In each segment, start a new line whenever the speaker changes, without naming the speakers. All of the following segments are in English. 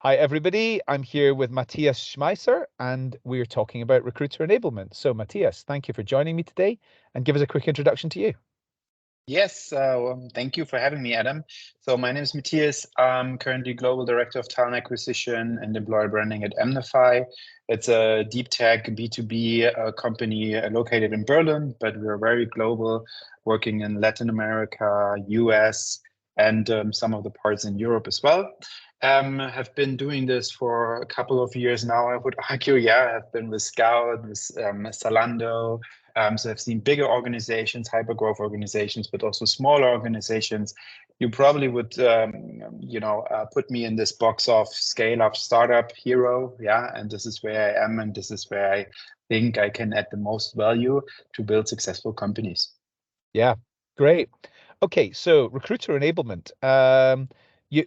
Hi, everybody. I'm here with Matthias Schmeisser, and we're talking about recruiter enablement. So, Matthias, thank you for joining me today, and give us a quick introduction to you.
Yes, thank you for having me, Adam. So my name is Matthias. I'm currently Global Director of Talent Acquisition and Employer Branding at emnify. It's a deep tech B2B company located in Berlin, but we're very global, working in Latin America, US, and some of the parts in Europe as well. Have been doing this for a couple of years now, I would argue. Yeah, I've been with Scout, with Zalando. So I've seen bigger organizations, hyper-growth organizations, but also smaller organizations. You probably would, put me in this box of scale-up startup hero. Yeah, and this is where I am, and this is where I think I can add the most value to build successful companies.
Yeah, great. Okay, so recruiter enablement. You,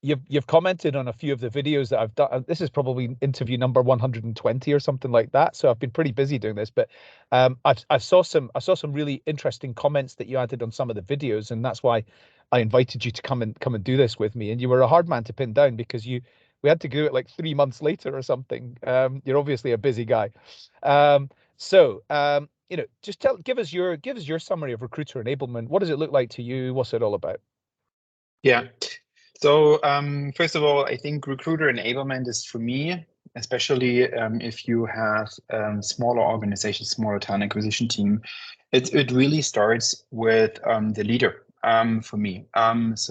you, you've commented on a few of the videos that I've done. This is probably interview number 120 or something like that. So I've been pretty busy doing this, but I saw some really interesting comments that you added on some of the videos, and that's why I invited you to come and do this with me. And you were a hard man to pin down because we had to do it like 3 months later or something. You're obviously a busy guy. Just give us your summary of recruiter enablement. What does it look like to you? What's it all about?
Yeah. So first of all, I think recruiter enablement is, for me, especially if you have smaller organizations, smaller talent acquisition team, it really starts with the leader for me. Most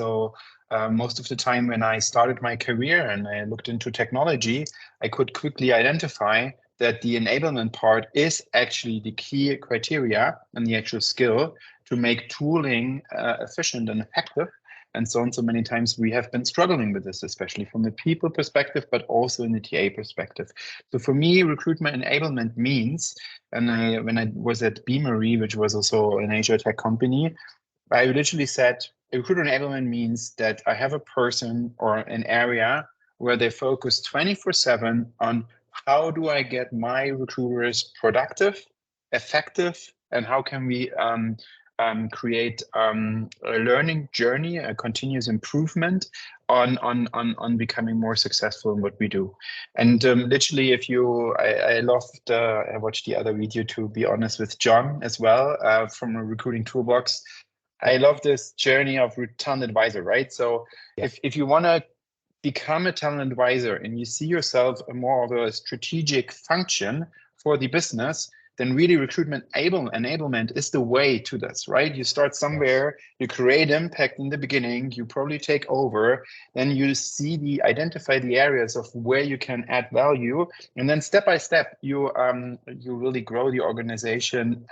of the time when I started my career and I looked into technology, I could quickly identify that the enablement part is actually the key criteria and the actual skill to make tooling efficient and effective. And so on. So many times we have been struggling with this, especially from the people perspective, but also in the TA perspective. So for me, recruitment enablement means, and when I was at Beamery, which was also an HR tech company, I literally said, recruiter enablement means that I have a person or an area where they focus 24/7 on how do I get my recruiters productive, effective, and how can we create a learning journey, a continuous improvement on becoming more successful in what we do. And literally, I loved, I watched the other video, to be honest, with John as well, from a recruiting toolbox. I love this journey of talent advisor, right? So yeah. If you want to become a talent advisor and you see yourself more of a strategic function for the business, then really recruitment enablement is the way to this, right? You start somewhere, you create impact in the beginning, you probably take over, then you identify the areas of where you can add value, and then step by step, you really grow the organization,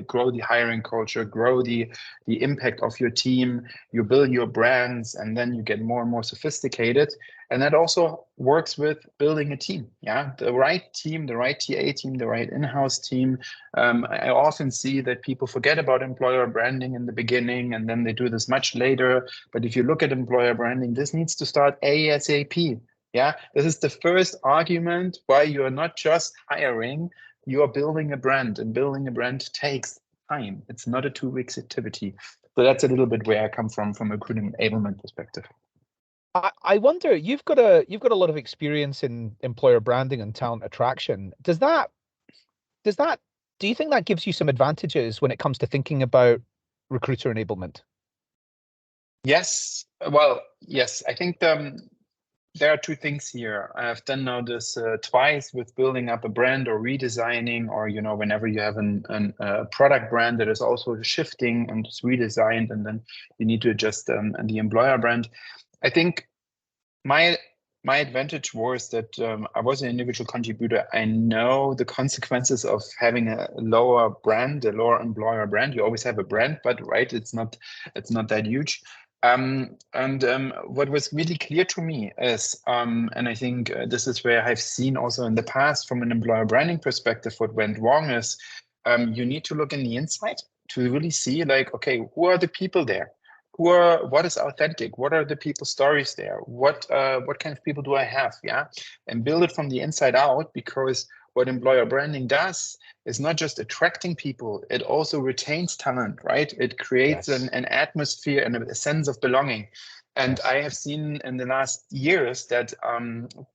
grow the hiring culture, grow the impact of your team, you build your brands, and then you get more and more sophisticated. And that also works with building a team. Yeah, the right team, the right TA team, the right in-house team. I often see that people forget about employer branding in the beginning, and then they do this much later. But if you look at employer branding, this needs to start ASAP. Yeah, this is the first argument why you are not just hiring, you are building a brand, and building a brand takes time. It's not a 2 weeks activity. So that's a little bit where I come from a recruiting enablement perspective.
I wonder, you've got a lot of experience in employer branding and talent attraction. Do you think that gives you some advantages when it comes to thinking about recruiter enablement?
Yes. Well, yes. I think there are two things here. I've done now this twice with building up a brand or redesigning, or whenever you have a product brand that is also shifting and it's redesigned, and then you need to adjust the employer brand. I think my advantage was that I was an individual contributor. I know the consequences of having a lower employer brand. You always have a brand, but right, it's not that huge. What was really clear to me is, and I think this is where I've seen also in the past from an employer branding perspective, what went wrong is you need to look in the inside to really see, like, okay, who are the people there? What is authentic? What are the people stories there? What kind of people do I have? Yeah, and build it from the inside out, because what employer branding does is not just attracting people, it also retains talent, right? It creates an atmosphere and a sense of belonging. And
Yes.
I have seen in the last years that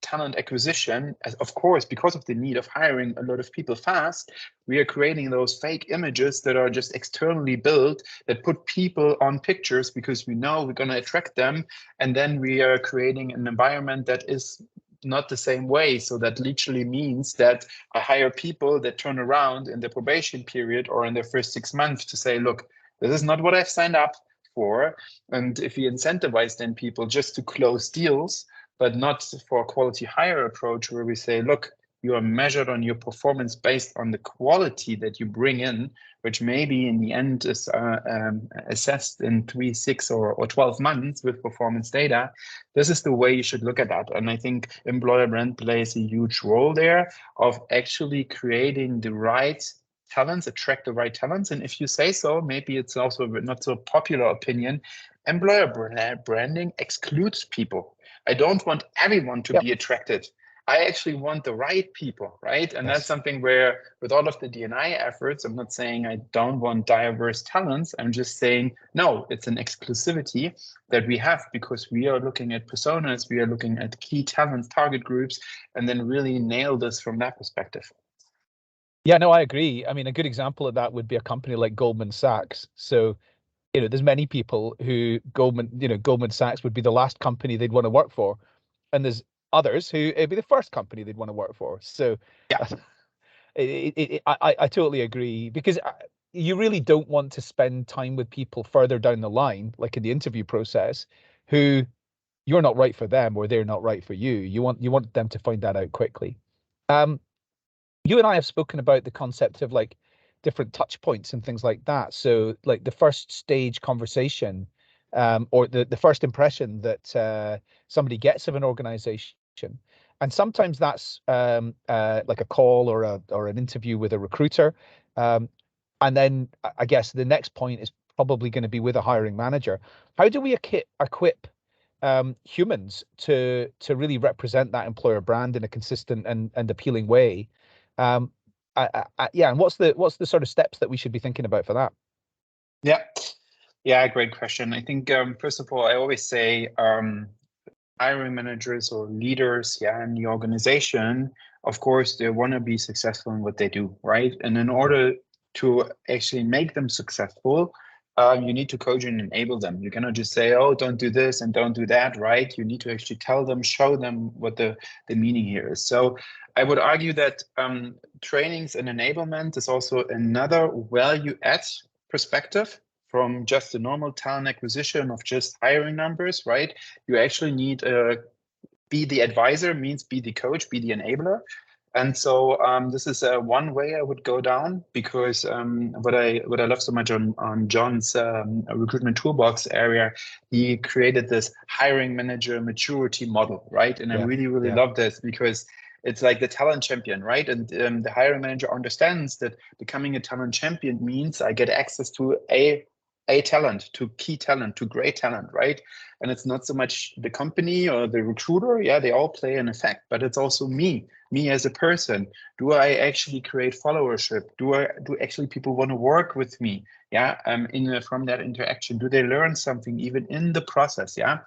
talent acquisition, of course, because of the need of hiring a lot of people fast, we are creating those fake images that are just externally built that put people on pictures because we know we're going to attract them. And then we are creating an environment that is not the same way. So that literally means that I hire people that turn around in the probation period or in their first 6 months to say, look, this is not what I've signed up for. And if we incentivize then people just to close deals, but not for a quality hire approach where we say, look, you are measured on your performance based on the quality that you bring in, which maybe in the end is assessed in 3, 6, or 12 months with performance data. This is the way you should look at that. And I think employer brand plays a huge role there of actually creating the right talents, attract the right talents. And if you say so, maybe it's also a not so popular opinion, employer branding excludes people. I don't want everyone to be attracted. I actually want the right people, right? And that's something where with all of the D&I efforts, I'm not saying I don't want diverse talents. I'm just saying, no, it's an exclusivity that we have because we are looking at personas, we are looking at key talents, target groups, and then really nail this from that perspective.
Yeah, no, I agree. I mean, a good example of that would be a company like Goldman Sachs. So, there's many people who Goldman Sachs would be the last company they'd want to work for. And there's others who it'd be the first company they'd want to work for. So
yeah,
I totally agree because you really don't want to spend time with people further down the line, like in the interview process, who you're not right for them or they're not right for you. You want them to find that out quickly. You and I have spoken about the concept of like different touch points and things like that. So like the first stage conversation, or the first impression that somebody gets of an organization. And sometimes that's like a call or an interview with a recruiter. And then I guess the next point is probably going to be with a hiring manager. How do we equip humans to really represent that employer brand in a consistent and appealing way? Yeah, and what's the sort of steps that we should be thinking about for that?
Yeah, great question. I think first of all, I always say hiring managers or leaders, in the organization, of course, they want to be successful in what they do, right? And in order to actually make them successful, you need to coach and enable them. You cannot just say, oh, don't do this and don't do that, right? You need to actually tell them, show them what the meaning here is. So I would argue that trainings and enablement is also another value add perspective from just the normal talent acquisition of just hiring numbers, right? You actually need be the advisor, means be the coach, be the enabler. And so this is one way I would go down because what I love so much on John's recruitment toolbox area, he created this hiring manager maturity model, right? And I really love this because it's like the talent champion, right? And the hiring manager understands that becoming a talent champion means I get access to a talent, to key talent, to great talent, right? And it's not so much the company or the recruiter. Yeah, they all play an effect, but it's also me as a person. Do I actually create followership? Do actually people want to work with me? Yeah, from that interaction, do they learn something even in the process? Yeah.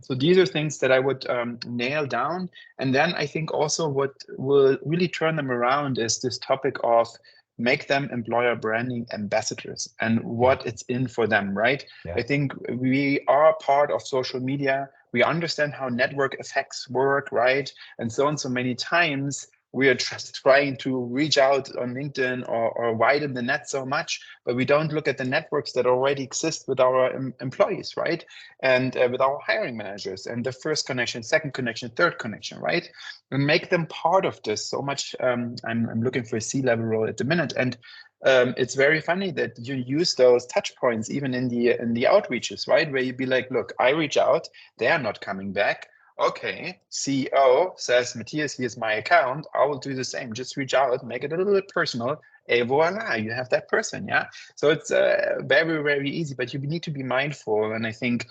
So these are things that I would nail down. And then I think also what will really turn them around is this topic of make them employer branding ambassadors and what it's in for them, right? I think we are part of social media. We understand how network effects work, right? And so on. So many times we are just trying to reach out on LinkedIn or widen the net so much, but we don't look at the networks that already exist with our employees, right? And with our hiring managers and the first connection, second connection, third connection, right? And make them part of this so much. I'm looking for a C-level role at the minute. And it's very funny that you use those touch points even in the outreaches, right? Where you'd be like, look, I reach out, they are not coming back. Okay, CEO says, Matthias, here's my account. I will do the same. Just reach out, make it a little bit personal, et voila, you have that person. Yeah. So it's very, very easy, but you need to be mindful. And I think,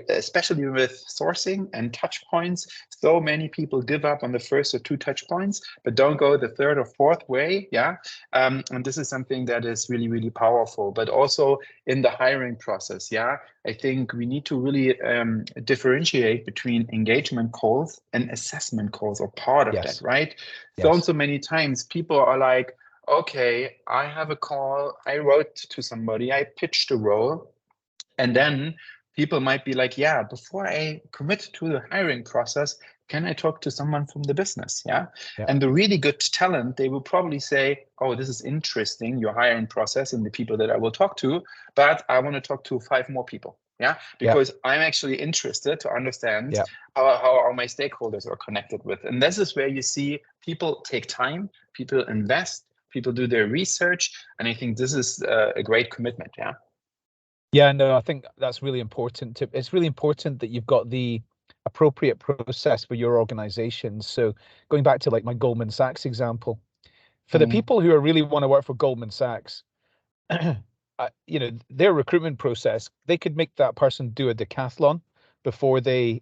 especially with sourcing and touch points, so many people give up on the first or two touch points, but don't go the third or fourth way. Yeah. And this is something that is really, really powerful, but also in the hiring process. Yeah. I think we need to really differentiate between engagement calls and assessment calls, or part of that, right?
Yes.
So many times people are like, okay, I have a call, I wrote to somebody, I pitched a role, and then people might be like, yeah, before I commit to the hiring process, can I talk to someone from the business? Yeah. And the really good talent, they will probably say, oh, this is interesting, your hiring process and the people that I will talk to, but I want to talk to 5 more people. Yeah. Because I'm actually interested to understand how my stakeholders are connected with. And this is where you see people take time, people invest, people do their research. And I think this is a great commitment. Yeah.
Yeah, no, I think that's really important. It's really important that you've got the appropriate process for your organization. So going back to like my Goldman Sachs example, for the people who really want to work for Goldman Sachs, their recruitment process, they could make that person do a decathlon before they,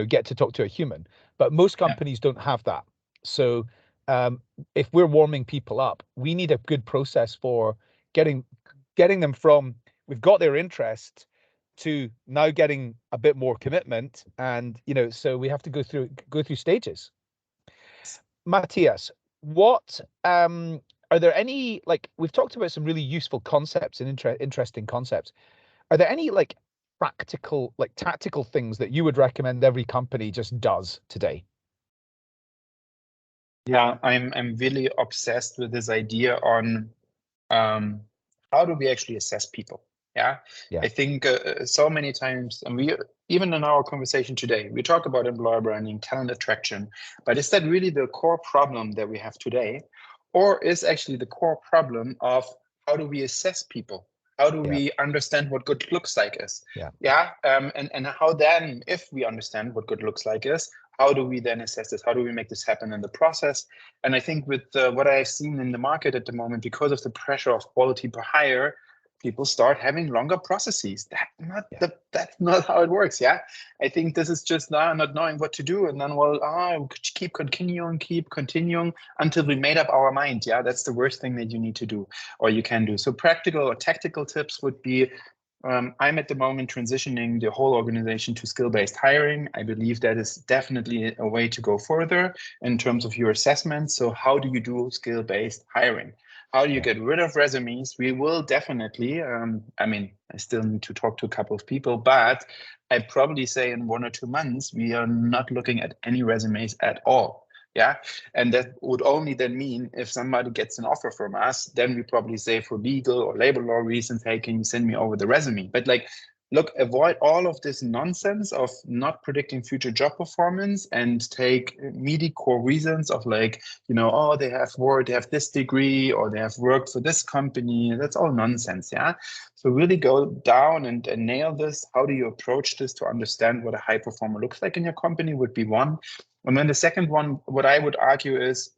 get to talk to a human. But most companies don't have that. So if we're warming people up, we need a good process for getting them from we've got their interest to now getting a bit more commitment, and so we have to go through stages. Matthias, what are there any, like, we've talked about some really useful concepts and interesting concepts. Are there any like practical, like tactical things that you would recommend every company just does today?
Yeah, I'm really obsessed with this idea on how do we actually assess people? Yeah. I think so many times, and we even in our conversation today, we talk about employer branding, talent attraction, but is that really the core problem that we have today? Or is actually the core problem of how do we assess people? How do we understand what good looks like is? And how then, if we understand what good looks like is, how do we then assess this? How do we make this happen in the process? And I think with what I've seen in the market at the moment, because of the pressure of quality per hire, people start having longer processes. That's not how it works. Yeah, I think this is just not knowing what to do, and then keep continuing until we made up our mind. Yeah, that's the worst thing that you need to do or you can do. So practical or tactical tips would be, I'm at the moment transitioning the whole organization to skill-based hiring. I believe that is definitely a way to go further in terms of your assessment. So how do you do skill-based hiring? How do you get rid of resumes? We will definitely, I still need to talk to a couple of people, but I'd probably say in 1 or 2 months, we are not looking at any resumes at all. Yeah. And that would only then mean if somebody gets an offer from us, then we probably say for legal or labor law reasons, hey, can you send me over the resume? But like, look, avoid all of this nonsense of not predicting future job performance and take meaty core reasons of like, they have this degree or they have worked for this company. That's all nonsense. Yeah. So really go down and nail this. How do you approach this to understand what a high performer looks like in your company would be one. And then the second one, what I would argue is,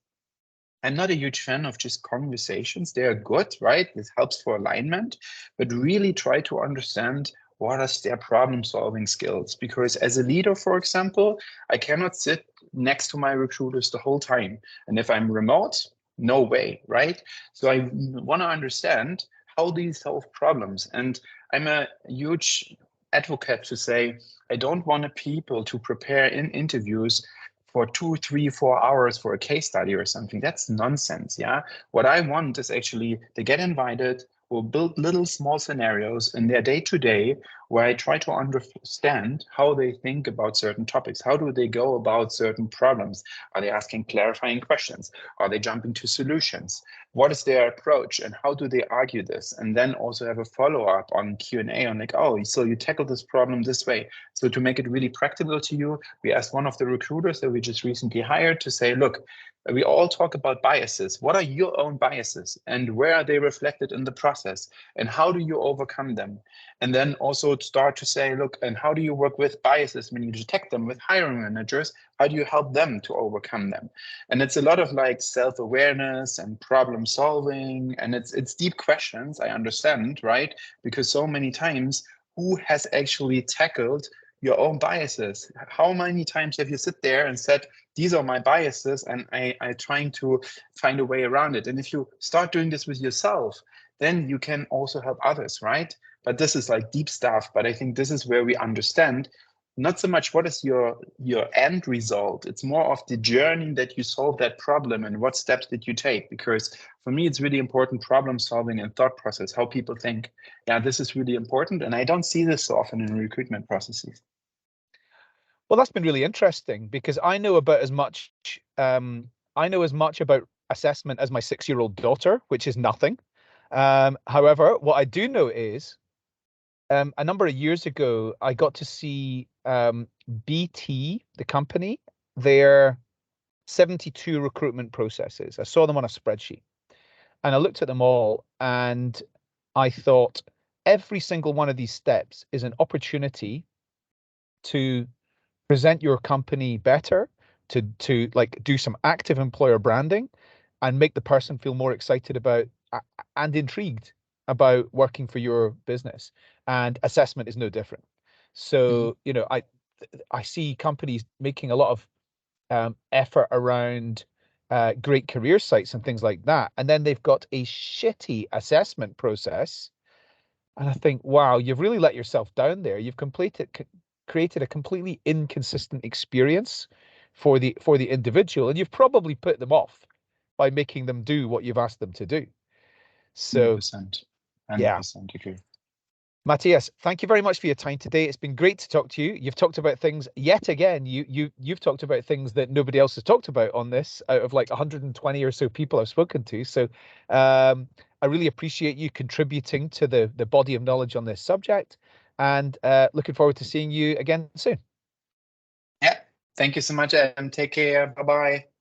I'm not a huge fan of just conversations. They are good, right? This helps for alignment, but really try to understand what is their problem-solving skills. Because as a leader, for example, I cannot sit next to my recruiters the whole time. And if I'm remote, no way, right? So I want to understand how these solve problems. And I'm a huge advocate to say, I don't want people to prepare in interviews for 2, 3, 4 hours for a case study or something. That's nonsense. Yeah. What I want is actually to get invited. We'll build little small scenarios in their day-to-day where I try to understand how they think about certain topics. How do they go about certain problems? Are they asking clarifying questions? Are they jumping to solutions? What is their approach and how do they argue this? And then also have a follow-up on Q&A on like, oh, so you tackle this problem this way. So to make it really practical to you, we asked one of the recruiters that we just recently hired to say, look, we all talk about biases. What are your own biases and where are they reflected in the process? And how do you overcome them? And then also also start to say, look, and how do you work with biases when you detect them with hiring managers? How do you help them to overcome them? And it's a lot of like self-awareness and problem solving, and it's deep questions, I understand, right? Because so many times, who has actually tackled your own biases? How many times have you sit there and said, these are my biases, and I trying to find a way around it? And if you start doing this with yourself, then you can also help others, right? But this is like deep stuff. But I think this is where we understand not so much what is your end result. It's more of the journey that you solve that problem and what steps did you take. Because for me, it's really important problem solving and thought process, how people think. Yeah, this is really important. And I don't see this so often in recruitment processes.
Well, that's been really interesting because I know about as much. I know as much about assessment as my 6-year-old daughter, which is nothing. However, what I do know is a number of years ago, I got to see BT, the company, their 72 recruitment processes. I saw them on a spreadsheet and I looked at them all and I thought every single one of these steps is an opportunity to present your company better, to like do some active employer branding and make the person feel more excited about and intrigued about working for your business. And assessment is no different. So, you know, I see companies making a lot of effort around great career sites and things like that. And then they've got a shitty assessment process. And I think, wow, you've really let yourself down there. You've created a completely inconsistent experience for the individual, and you've probably put them off by making them do what you've asked them to do. So,
100%.
yeah.
100% agree.
Matthias, thank you very much for your time today. It's been great to talk to you. You've talked about things yet again. You've talked about things that nobody else has talked about on this out of like 120 or so people I've spoken to. So I really appreciate you contributing to the body of knowledge on this subject, and looking forward to seeing you again soon.
Yeah. Thank you so much, and take care. Bye-bye.